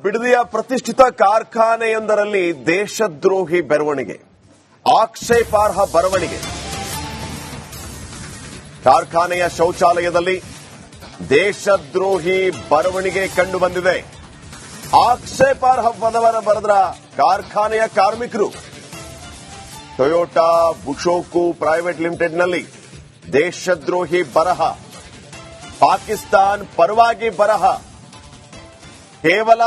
ಬಿಡದಿಯ ಪ್ರತಿಷ್ಠಿತ ಕಾರ್ಖಾನೆಯೊಂದರಲ್ಲಿ ದೇಶದ್ರೋಹಿ ಬೆರವಣಿಗೆ, ಆಕ್ಷೇಪಾರ್ಹ ಬರವಣಿಗೆ. ಕಾರ್ಖಾನೆಯ ಶೌಚಾಲಯದಲ್ಲಿ ದೇಶದ್ರೋಹಿ ಬರವಣಿಗೆ ಕಂಡು ಬಂದಿದೆ. ಆಕ್ಷೇಪಾರ್ಹ ಪದವನ್ನು ಬರೆದ್ರ ಕಾರ್ಖಾನೆಯ ಕಾರ್ಮಿಕರು. ಟೊಯೋಟಾ ಬುಶೋಕು ಪ್ರೈವೇಟ್ ಲಿಮಿಟೆಡ್ನಲ್ಲಿ ದೇಶದ್ರೋಹಿ ಬರಹ, ಪಾಕಿಸ್ತಾನ್ ಪರವಾಗಿ ಬರಹ. ಕೇವಲ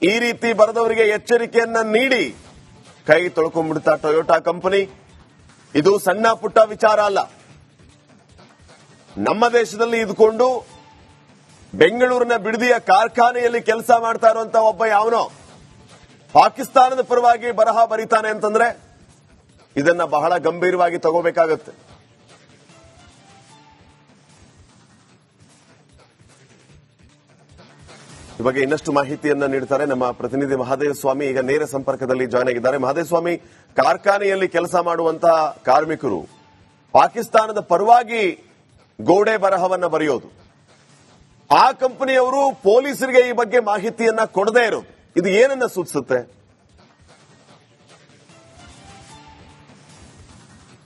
ಈ ರೀತಿ ಬರೆದವರಿಗೆ ಎಚ್ಚರಿಕೆಯನ್ನ ನೀಡಿ ಕೈ ತೊಳ್ಕೊಂಡ್ಬಿಡ್ತಾ ಟೊಯೋಟಾ ಕಂಪನಿ. ಇದು ಸಣ್ಣ ಪುಟ್ಟ ವಿಚಾರ ಅಲ್ಲ. ನಮ್ಮ ದೇಶದಲ್ಲಿ ಇದ್ಕೊಂಡು ಬೆಂಗಳೂರಿನ ಬಿಡದಿಯ ಕಾರ್ಖಾನೆಯಲ್ಲಿ ಕೆಲಸ ಮಾಡ್ತಾ ಇರುವಂತ ಒಬ್ಬ ಯಾವನೋ ಪಾಕಿಸ್ತಾನದ ಪರವಾಗಿ ಬರಹ ಬರೀತಾನೆ ಅಂತಂದ್ರೆ ಇದನ್ನ ಬಹಳ ಗಂಭೀರವಾಗಿ ತಗೋಬೇಕಾಗುತ್ತೆ. ಈ ಬಗ್ಗೆ ಇನ್ನಷ್ಟು ಮಾಹಿತಿಯನ್ನ ನೀಡುತ್ತಾರೆ ನಮ್ಮ ಪ್ರತಿನಿಧಿ ಮಹಾದೇವ ಸ್ವಾಮಿ. ಈಗ ನೇರ ಸಂಪರ್ಕದಲ್ಲಿ ಜಾಯ್ನ್ ಆಗಿದ್ದಾರೆ. ಮಹಾದೇವ ಸ್ವಾಮಿ, ಕಾರ್ಖಾನೆಯಲ್ಲಿ ಕೆಲಸ ಮಾಡುವಂತಹ ಕಾರ್ಮಿಕರು ಪಾಕಿಸ್ತಾನದ ಪರವಾಗಿ ಗೋಡೆ ಬರಹವನ್ನ ಬರೆಯೋದು, ಆ ಕಂಪನಿಯವರು ಪೊಲೀಸರಿಗೆ ಈ ಬಗ್ಗೆ ಮಾಹಿತಿಯನ್ನ ಕೊಡದೇ ಇರೋದು, ಇದು ಏನನ್ನ ಸೂಚಿಸುತ್ತೆ?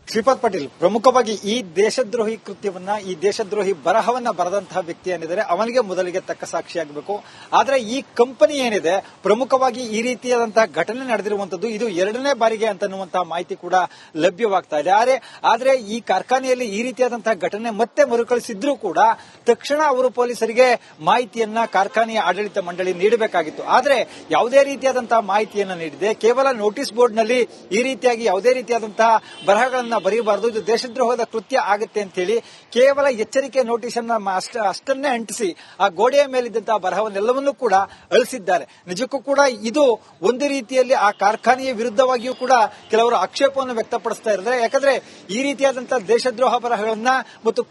ಶ್ರೀಪಾದ್ ಪಾಟೀಲ್, ಪ್ರಮುಖವಾಗಿ ಈ ದೇಶದ್ರೋಹಿ ಕೃತ್ಯವನ್ನ, ಈ ದೇಶದ್ರೋಹಿ ಬರಹವನ್ನ ಬರೆದಂತಹ ವ್ಯಕ್ತಿ ಏನಿದ್ದಾರೆ ಅವನಿಗೆ ಮೊದಲಿಗೆ ತಕ್ಕ ಸಾಕ್ಷಿಯಾಗಬೇಕು. ಆದ್ರೆ ಈ ಕಂಪನಿ ಏನಿದೆ, ಪ್ರಮುಖವಾಗಿ ಈ ರೀತಿಯಾದಂತಹ ಘಟನೆ ನಡೆದಿರುವಂತದ್ದು ಇದು ಎರಡನೇ ಬಾರಿಗೆ ಅಂತನ್ನುವಂತಹ ಮಾಹಿತಿ ಕೂಡ ಲಭ್ಯವಾಗ್ತಾ ಇದೆ. ಆದ್ರೆ ಈ ಕಾರ್ಖಾನೆಯಲ್ಲಿ ಈ ರೀತಿಯಾದಂತಹ ಘಟನೆ ಮತ್ತೆ ಮರುಕಳಿಸಿದ್ರೂ ಕೂಡ ತಕ್ಷಣ ಅವರು ಪೊಲೀಸರಿಗೆ ಮಾಹಿತಿಯನ್ನ ಕಾರ್ಖಾನೆಯ ಆಡಳಿತ ಮಂಡಳಿ ನೀಡಬೇಕಾಗಿತ್ತು. ಆದ್ರೆ ಯಾವುದೇ ರೀತಿಯಾದಂತಹ ಮಾಹಿತಿಯನ್ನ ನೀಡಿದೆ, ಕೇವಲ ನೋಟಿಸ್ ಬೋರ್ಡ್ ನಲ್ಲಿ ಈ ರೀತಿಯಾಗಿ ಯಾವುದೇ ರೀತಿಯಾದಂತಹ ಬರಹಗಳನ್ನ ಬರೀಬಾರದು, ಇದು ದೇಶದ್ರೋಹದ ಕೃತ್ಯ ಆಗುತ್ತೆ ಅಂತ ಹೇಳಿ ಕೇವಲ ಎಚ್ಚರಿಕೆ ನೋಟಿಸ್ ಅನ್ನ ಅಷ್ಟನ್ನೇ ಅಂಟಿಸಿ ಆ ಗೋಡೆಯ ಮೇಲಿದ್ದಂತಹ ಬರಹವನ್ನೆಲ್ಲವನ್ನೂ ಕೂಡ ಅಳಿಸಿದ್ದಾರೆ. ನಿಜಕ್ಕೂ ಕೂಡ ಇದು ಒಂದು ರೀತಿಯಲ್ಲಿ ಆ ಕಾರ್ಖಾನೆಯ ವಿರುದ್ಧವಾಗಿಯೂ ಕೂಡ ಕೆಲವರು ಆಕ್ಷೇಪವನ್ನು ವ್ಯಕ್ತಪಡಿಸ್ತಾ ಇದ್ದಾರೆ. ಯಾಕಂದ್ರೆ ಈ ರೀತಿಯಾದಂತಹ ದೇಶದ್ರೋಹ ಬರಹಗಳನ್ನ ಮತ್ತು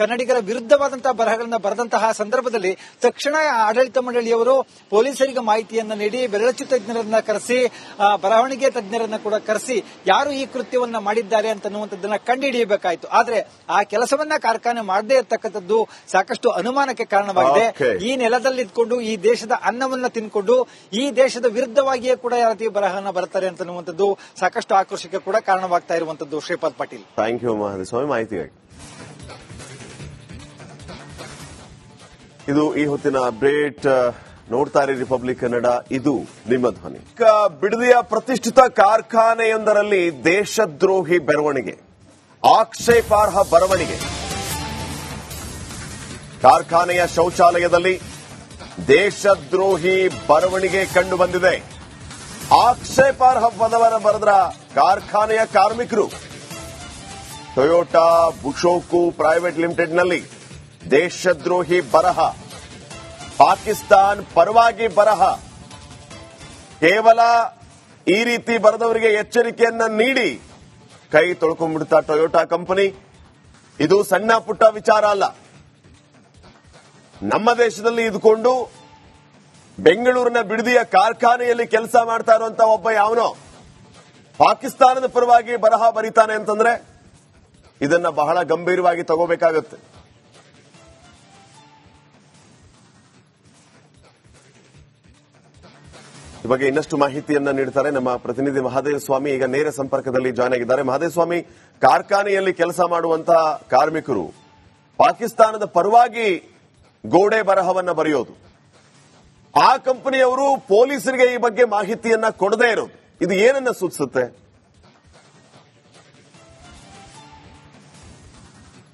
ಕನ್ನಡಿಗರ ವಿರುದ್ಧವಾದಂತಹ ಬರಹಗಳನ್ನ ಬರೆದಂತಹ ಸಂದರ್ಭದಲ್ಲಿ ತಕ್ಷಣ ಆಡಳಿತ ಮಂಡಳಿಯವರು ಪೊಲೀಸರಿಗೆ ಮಾಹಿತಿಯನ್ನ ನೀಡಿ ಬೆರಳಚ್ಚು ತಜ್ಞರನ್ನ ಕರೆಸಿ, ಬರವಣಿಗೆ ತಜ್ಞರನ್ನ ಕೂಡ ಕರೆಸಿ ಯಾರು ಈ ಕೃತ್ಯವನ್ನ ಮಾಡಿದ್ದಾರೆ ಅಂತನ್ನುವಂಥದ್ದನ್ನ ಕಂಡುಹಿಡಿಯಬೇಕಾಯಿತು. ಆದ್ರೆ ಆ ಕೆಲಸವನ್ನ ಕಾರ್ಖಾನೆ ಮಾಡದೇ ಇರತಕ್ಕಂಥದ್ದು ಸಾಕಷ್ಟು ಅನುಮಾನಕ್ಕೆ ಕಾರಣವಾಗಿದೆ. ಈ ನೆಲದಲ್ಲಿ ಇದ್ಕೊಂಡು ಈ ದೇಶದ ಅನ್ನವನ್ನ ತಿನ್ಕೊಂಡು ಈ ದೇಶದ ವಿರುದ್ಧವಾಗಿಯೇ ಕೂಡ ಯಾವ ರೀತಿ ಬರಹನ ಬರ್ತಾರೆ ಅಂತನ್ನುವಂಥದ್ದು ಸಾಕಷ್ಟು ಆಕ್ರೋಶಕ್ಕೆ ಕೂಡ ಕಾರಣವಾಗ್ತಾ ಇರುವಂತದ್ದು. ಶ್ರೀಪಾದ್ ಪಾಟೀಲ್, ಥ್ಯಾಂಕ್ ಯು ಮಹಾದೇವಸ್ವಾಮಿ ಮಾಹಿತಿಗಾಗಿ. ಇದು ಈ ಹೊತ್ತಿನ ಅಪ್ಡೇಟ್. ನೋಡ್ತಾ ಇರಿ ರಿಪಬ್ಲಿಕ್ ಕನ್ನಡ, ಇದು ನಿಮ್ಮ ಧ್ವನಿ. ಬಿಡದಿಯ ಪ್ರತಿಷ್ಠಿತ ಕಾರ್ಖಾನೆಯೊಂದರಲ್ಲಿ ದೇಶದ್ರೋಹಿ ಬೆರವಣಿಗೆ, ಆಕ್ಷೇಪಾರ್ಹ ಬರವಣಿಗೆ. ಕಾರ್ಖಾನೆಯ ಶೌಚಾಲಯದಲ್ಲಿ ದೇಶದ್ರೋಹಿ ಬರವಣಿಗೆ ಕಂಡು ಬಂದಿದೆ. ಆಕ್ಷೇಪಾರ್ಹ ಪದವನ್ನು ಬರೆದ್ರ ಕಾರ್ಖಾನೆಯ ಕಾರ್ಮಿಕರು. ಟೊಯೋಟಾ ಬುಶೋಕು ಪ್ರೈವೇಟ್ ಲಿಮಿಟೆಡ್ನಲ್ಲಿ ದೇಶದ್ರೋಹಿ ಬರಹ, ಪಾಕಿಸ್ತಾನ್ ಪರವಾಗಿ ಬರಹ. ಕೇವಲ ಈ ರೀತಿ ಬರೆದವರಿಗೆ ಎಚ್ಚರಿಕೆಯನ್ನ ನೀಡಿ ಕೈ ತೊಳ್ಕೊಂಡ್ಬಿಡ್ತಾ ಟೊಯೋಟಾ ಕಂಪನಿ. ಇದು ಸಣ್ಣ ಪುಟ್ಟ ವಿಚಾರ ಅಲ್ಲ. ನಮ್ಮ ದೇಶದಲ್ಲಿ ಇದ್ಕೊಂಡು ಬೆಂಗಳೂರಿನ ಬಿಡದಿಯ ಕಾರ್ಖಾನೆಯಲ್ಲಿ ಕೆಲಸ ಮಾಡ್ತಾ ಇರುವಂತ ಒಬ್ಬ ಯಾವನೋ ಪಾಕಿಸ್ತಾನದ ಪರವಾಗಿ ಬರಹ ಬರೀತಾನೆ ಅಂತಂದ್ರೆ ಇದನ್ನ ಬಹಳ ಗಂಭೀರವಾಗಿ ತಗೋಬೇಕಾಗುತ್ತೆ. ಈ ಬಗ್ಗೆ ಇನ್ನಷ್ಟು ಮಾಹಿತಿಯನ್ನ ನೀಡುತ್ತಾರೆ ನಮ್ಮ ಪ್ರತಿನಿಧಿ ಮಹಾದೇವ ಸ್ವಾಮಿ. ಈಗ ನೇರ ಸಂಪರ್ಕದಲ್ಲಿ ಜಾಯ್ನ್ ಆಗಿದ್ದಾರೆ. ಮಹಾದೇವ ಸ್ವಾಮಿ, ಕಾರ್ಖಾನೆಯಲ್ಲಿ ಕೆಲಸ ಮಾಡುವಂತಹ ಕಾರ್ಮಿಕರು ಪಾಕಿಸ್ತಾನದ ಪರವಾಗಿ ಗೋಡೆ ಬರಹವನ್ನ ಬರೆಯೋದು, ಆ ಕಂಪನಿಯವರು ಪೊಲೀಸರಿಗೆ ಈ ಬಗ್ಗೆ ಮಾಹಿತಿಯನ್ನ ಕೊಡದೇ ಇರೋದು, ಇದು ಏನನ್ನ ಸೂಚಿಸುತ್ತೆ?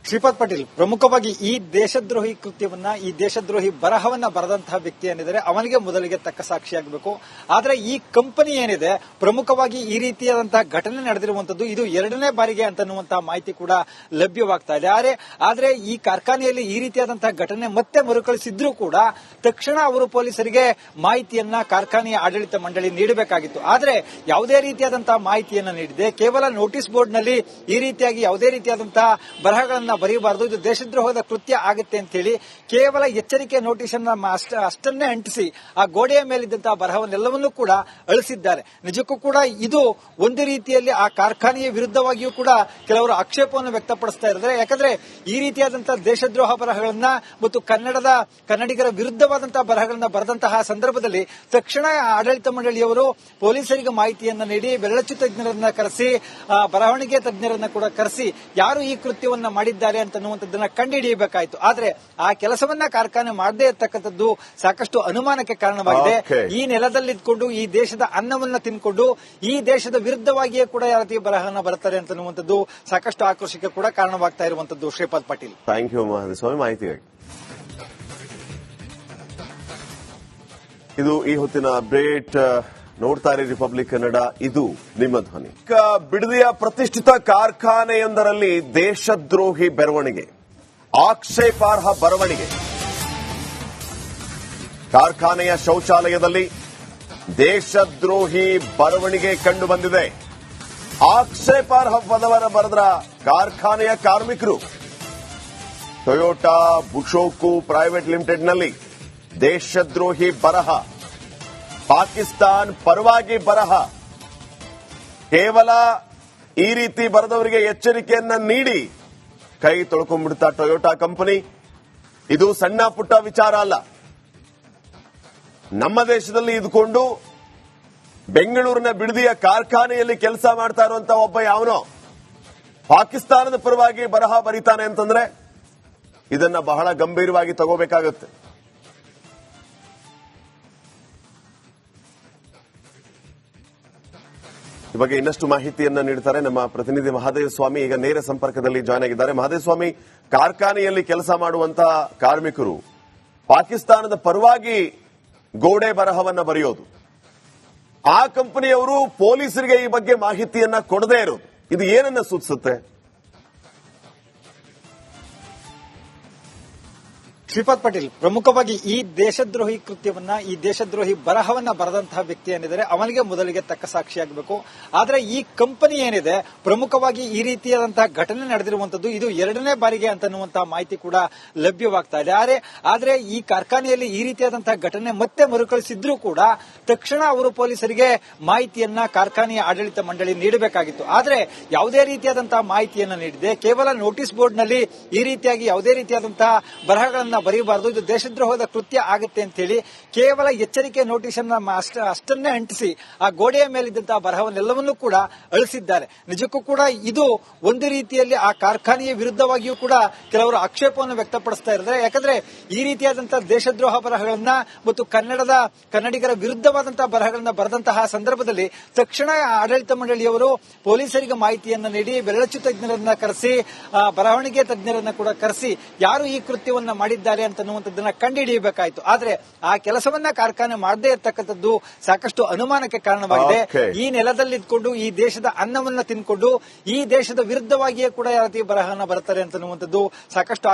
ಶ್ರೀಪಾದ್ ಪಾಟೀಲ್, ಪ್ರಮುಖವಾಗಿ ಈ ದೇಶದ್ರೋಹಿ ಕೃತ್ಯವನ್ನ, ಈ ದೇಶದ್ರೋಹಿ ಬರಹವನ್ನ ಬರೆದಂತಹ ವ್ಯಕ್ತಿ ಏನಿದ್ದಾರೆ ಅವನಿಗೆ ಮೊದಲಿಗೆ ತಕ್ಕ ಸಾಕ್ಷಿಯಾಗಬೇಕು. ಆದ್ರೆ ಈ ಕಂಪನಿ ಏನಿದೆ, ಪ್ರಮುಖವಾಗಿ ಈ ರೀತಿಯಾದಂತಹ ಘಟನೆ ನಡೆದಿರುವಂತದ್ದು ಇದು ಎರಡನೇ ಬಾರಿಗೆ ಅಂತನ್ನುವಂತಹ ಮಾಹಿತಿ ಕೂಡ ಲಭ್ಯವಾಗ್ತಾ ಇದೆ. ಆದ್ರೆ ಈ ಕಾರ್ಖಾನೆಯಲ್ಲಿ ಈ ರೀತಿಯಾದಂತಹ ಘಟನೆ ಮತ್ತೆ ಮರುಕಳಿಸಿದ್ರೂ ಕೂಡ ತಕ್ಷಣ ಅವರು ಪೊಲೀಸರಿಗೆ ಮಾಹಿತಿಯನ್ನ ಕಾರ್ಖಾನೆಯ ಆಡಳಿತ ಮಂಡಳಿ ನೀಡಬೇಕಾಗಿತ್ತು. ಆದ್ರೆ ಯಾವುದೇ ರೀತಿಯಾದಂತಹ ಮಾಹಿತಿಯನ್ನ ನೀಡಿದೆ, ಕೇವಲ ನೋಟಿಸ್ ಬೋರ್ಡ್ ನಲ್ಲಿ ಈ ರೀತಿಯಾಗಿ ಯಾವುದೇ ರೀತಿಯಾದಂತಹ ಬರಹಗಳನ್ನ ಬರೀಬಾರದು, ಇದು ದೇಶದ್ರೋಹದ ಕೃತ್ಯ ಆಗುತ್ತೆ ಅಂತ ಹೇಳಿ ಕೇವಲ ಎಚ್ಚರಿಕೆ ನೋಟಿಸ್ ಅನ್ನ ಅಷ್ಟನ್ನೇ ಅಂಟಿಸಿ ಆ ಗೋಡೆಯ ಮೇಲಿದ್ದಂತಹ ಬರಹವನ್ನೆಲ್ಲವನ್ನೂ ಕೂಡ ಅಳಿಸಿದ್ದಾರೆ. ನಿಜಕ್ಕೂ ಕೂಡ ಇದು ಒಂದು ರೀತಿಯಲ್ಲಿ ಆ ಕಾರ್ಖಾನೆಯ ವಿರುದ್ಧವಾಗಿಯೂ ಕೂಡ ಕೆಲವರು ಆಕ್ಷೇಪವನ್ನು ವ್ಯಕ್ತಪಡಿಸ್ತಾ ಇದ್ದಾರೆ. ಯಾಕಂದ್ರೆ ಈ ರೀತಿಯಾದಂತಹ ದೇಶದ್ರೋಹ ಬರಹಗಳನ್ನ ಮತ್ತು ಕನ್ನಡಿಗರ ವಿರುದ್ಧವಾದಂತಹ ಬರಹಗಳನ್ನ ಬರೆದಂತಹ ಸಂದರ್ಭದಲ್ಲಿ ತಕ್ಷಣ ಆಡಳಿತ ಮಂಡಳಿಯವರು ಪೊಲೀಸರಿಗೆ ಮಾಹಿತಿಯನ್ನ ನೀಡಿ ಬೆರಳಚ್ಚು ತಜ್ಞರನ್ನ ಕರೆಸಿ ಬರವಣಿಗೆ ತಜ್ಞರನ್ನ ಕೂಡ ಕರೆಸಿ ಯಾರು ಈ ಕೃತ್ಯವನ್ನ ಮಾಡಿದ್ದಾರೆ ಅಂತನ್ನುವಂಥದ್ದನ್ನ ಕಂಡುಹಿಡಿಯಬೇಕಾಯಿತು. ಆದ್ರೆ ಆ ಕೆಲಸವನ್ನ ಕಾರ್ಖಾನೆ ಮಾಡದೇ ಇರತಕ್ಕಂಥದ್ದು ಸಾಕಷ್ಟು ಅನುಮಾನಕ್ಕೆ ಕಾರಣವಾಗಿದೆ. ಈ ನೆಲದಲ್ಲಿದ್ದುಕೊಂಡು ಈ ದೇಶದ ಅನ್ನವನ್ನ ತಿನ್ಕೊಂಡು ಈ ದೇಶದ ವಿರುದ್ಧವಾಗಿಯೇ ಕೂಡ ಯಾವ ರೀತಿ ಬರಹನ ಬರ್ತಾರೆ ಅಂತನ್ನುವಂಥದ್ದು ಸಾಕಷ್ಟು ಆಕ್ರೋಶಕ್ಕೆ ಕೂಡ ಕಾರಣವಾಗ್ತಾ ಇರುವಂತದ್ದು. ಶ್ರೀಪಾದ್ ಪಾಟೀಲ್, ಥ್ಯಾಂಕ್ ಯು ಮಹದೇವಸ್ವಾಮಿ ಮಾಹಿತಿಗಾಗಿ. ಇದು ಈ ಹೊತ್ತಿನ ಅಪ್ಡೇಟ್. ನೋಡ್ತಾ ಇರಿ ರಿಪಬ್ಲಿಕ್ ಕನ್ನಡ, ಇದು ನಿಮ್ಮ ಧ್ವನಿ. ಬಿಡದಿಯ ಪ್ರತಿಷ್ಠಿತ ಕಾರ್ಖಾನೆಯೊಂದರಲ್ಲಿ ದೇಶದ್ರೋಹಿ ಬೆರವಣಿಗೆ, ಆಕ್ಷೇಪಾರ್ಹ ಬರವಣಿಗೆ. ಕಾರ್ಖಾನೆಯ ಶೌಚಾಲಯದಲ್ಲಿ ದೇಶದ್ರೋಹಿ ಬರವಣಿಗೆ ಕಂಡು ಬಂದಿದೆ. ಆಕ್ಷೇಪಾರ್ಹ ಪದವನ್ನು ಬರೆದ್ರ ಕಾರ್ಖಾನೆಯ ಕಾರ್ಮಿಕರು. ಟೊಯೋಟಾ ಬುಶೋಕು ಪ್ರೈವೇಟ್ ಲಿಮಿಟೆಡ್ನಲ್ಲಿ ದೇಶದ್ರೋಹಿ ಬರಹ, ಪಾಕಿಸ್ತಾನ್ ಪರವಾಗಿ ಬರಹ. ಕೇವಲ ಈ ರೀತಿ ಬರೆದವರಿಗೆ ಎಚ್ಚರಿಕೆಯನ್ನ ನೀಡಿ ಕೈ ತೊಳ್ಕೊಂಡ್ಬಿಡ್ತಾ ಟೊಯೋಟಾ ಕಂಪನಿ. ಇದು ಸಣ್ಣ ಪುಟ್ಟ ವಿಚಾರ ಅಲ್ಲ. ನಮ್ಮ ದೇಶದಲ್ಲಿ ಇದ್ಕೊಂಡು ಬೆಂಗಳೂರಿನ ಬಿಡದಿಯ ಕಾರ್ಖಾನೆಯಲ್ಲಿ ಕೆಲಸ ಮಾಡ್ತಾ ಇರುವಂತಹ ಒಬ್ಬ ಯಾವನೋ ಪಾಕಿಸ್ತಾನದ ಪರವಾಗಿ ಬರಹ ಬರೀತಾನೆ ಅಂತಂದ್ರೆ ಇದನ್ನ ಬಹಳ ಗಂಭೀರವಾಗಿ ತಗೋಬೇಕಾಗುತ್ತೆ. ಈ ಬಗ್ಗೆ ಇನ್ನಷ್ಟು ಮಾಹಿತಿಯನ್ನ ನೀಡುತ್ತಾರೆ ನಮ್ಮ ಪ್ರತಿನಿಧಿ ಮಹದೇವಸ್ವಾಮಿ. ಈಗ ನೇರ ಸಂಪರ್ಕದಲ್ಲಿ ಜಾಯ್ನ್ ಆಗಿದ್ದಾರೆ. ಮಹದೇವಸ್ವಾಮಿ, ಕಾರ್ಖಾನೆಯಲ್ಲಿ ಕೆಲಸ ಮಾಡುವಂತಹ ಕಾರ್ಮಿಕರು ಪಾಕಿಸ್ತಾನದ ಪರವಾಗಿ ಗೋಡೆ ಬರಹವನ್ನ ಬರೆಯೋದು, ಆ ಕಂಪನಿಯವರು ಪೊಲೀಸರಿಗೆ ಈ ಬಗ್ಗೆ ಮಾಹಿತಿಯನ್ನ ಕೊಡದೇ ಇರೋದು, ಇದು ಏನನ್ನ ಸೂಚಿಸುತ್ತೆ? ಶ್ರೀಪಾದ್ ಪಾಟೀಲ್, ಪ್ರಮುಖವಾಗಿ ಈ ದೇಶದ್ರೋಹಿ ಕೃತ್ಯವನ್ನ, ಈ ದೇಶದ್ರೋಹಿ ಬರಹವನ್ನ ಬರೆದಂತಹ ವ್ಯಕ್ತಿ ಏನಿದ್ದಾರೆ ಅವನಿಗೆ ಮೊದಲಿಗೆ ತಕ್ಕ ಸಾಕ್ಷಿಯಾಗಬೇಕು. ಆದ್ರೆ ಈ ಕಂಪನಿ ಏನಿದೆ, ಪ್ರಮುಖವಾಗಿ ಈ ರೀತಿಯಾದಂತಹ ಘಟನೆ ನಡೆದಿರುವಂತದ್ದು ಇದು ಎರಡನೇ ಬಾರಿಗೆ ಅಂತನ್ನುವಂತಹ ಮಾಹಿತಿ ಕೂಡ ಲಭ್ಯವಾಗ್ತಾ ಇದೆ. ಆದ್ರೆ ಈ ಕಾರ್ಖಾನೆಯಲ್ಲಿ ಈ ರೀತಿಯಾದಂತಹ ಘಟನೆ ಮತ್ತೆ ಮರುಕಳಿಸಿದ್ರೂ ಕೂಡ ತಕ್ಷಣ ಅವರು ಪೊಲೀಸರಿಗೆ ಮಾಹಿತಿಯನ್ನ ಕಾರ್ಖಾನೆಯ ಆಡಳಿತ ಮಂಡಳಿ ನೀಡಬೇಕಾಗಿತ್ತು. ಆದ್ರೆ ಯಾವುದೇ ರೀತಿಯಾದಂತಹ ಮಾಹಿತಿಯನ್ನ ನೀಡಿದೆ, ಕೇವಲ ನೋಟಿಸ್ ಬೋರ್ಡ್ ನಲ್ಲಿ ಈ ರೀತಿಯಾಗಿ ಯಾವುದೇ ರೀತಿಯಾದಂತಹ ಬರಹಗಳನ್ನ ಬರೀಬಾರದು, ಇದು ದೇಶದ್ರೋಹದ ಕೃತ್ಯ ಆಗುತ್ತೆ ಅಂತ ಹೇಳಿ ಕೇವಲ ಎಚ್ಚರಿಕೆ ನೋಟಿಸ್ ಅನ್ನ ಅಷ್ಟನ್ನೇ ಅಂಟಿಸಿ ಆ ಗೋಡೆಯ ಮೇಲಿದ್ದಂತಹ ಬರಹವನ್ನೆಲ್ಲವನ್ನೂ ಕೂಡ ಅಳಿಸಿದ್ದಾರೆ. ನಿಜಕ್ಕೂ ಕೂಡ ಇದು ಒಂದು ರೀತಿಯಲ್ಲಿ ಆ ಕಾರ್ಖಾನೆಯ ವಿರುದ್ಧವಾಗಿಯೂ ಕೂಡ ಕೆಲವರು ಆಕ್ಷೇಪವನ್ನು ವ್ಯಕ್ತಪಡಿಸ್ತಾ ಇದ್ದಾರೆ. ಯಾಕಂದ್ರೆ ಈ ರೀತಿಯಾದಂತಹ ದೇಶದ್ರೋಹ ಬರಹಗಳನ್ನ ಮತ್ತು ಕನ್ನಡಿಗರ ವಿರುದ್ಧವಾದಂತಹ ಬರಹಗಳನ್ನ ಬರೆದಂತಹ ಸಂದರ್ಭದಲ್ಲಿ ತಕ್ಷಣ ಆಡಳಿತ ಮಂಡಳಿಯವರು ಪೊಲೀಸರಿಗೆ ಮಾಹಿತಿಯನ್ನ ನೀಡಿ ಬೆರಳಚ್ಚು ತಜ್ಞರನ್ನ ಕರೆಸಿ ಬರವಣಿಗೆ ತಜ್ಞರನ್ನ ಕೂಡ ಕರೆಸಿ ಯಾರು ಈ ಕೃತ್ಯವನ್ನ ಮಾಡಿದ್ದಾರೆ ಅಂತನ್ನುವಂಥದ್ದನ್ನ ಕಂಡುಹಿಡಿಯಬೇಕಾಯಿತು. ಆದ್ರೆ ಆ ಕೆಲಸವನ್ನ ಕಾರ್ಖಾನೆ ಮಾಡದೇ ಇರತಕ್ಕಂಥದ್ದು ಸಾಕಷ್ಟು ಅನುಮಾನಕ್ಕೆ ಕಾರಣವಾಗಿದೆ. ಈ ನೆಲದಲ್ಲಿದ್ದುಕೊಂಡು ಈ ದೇಶದ ಅನ್ನವನ್ನ ತಿನ್ಕೊಂಡು ಈ ದೇಶದ ವಿರುದ್ಧವಾಗಿಯೇ ಕೂಡ ಯಾವ ರೀತಿ ಬರಹನ ಬರ್ತಾರೆ ಅಂತನ್ನುವಂಥದ್ದು ಸಾಕಷ್ಟು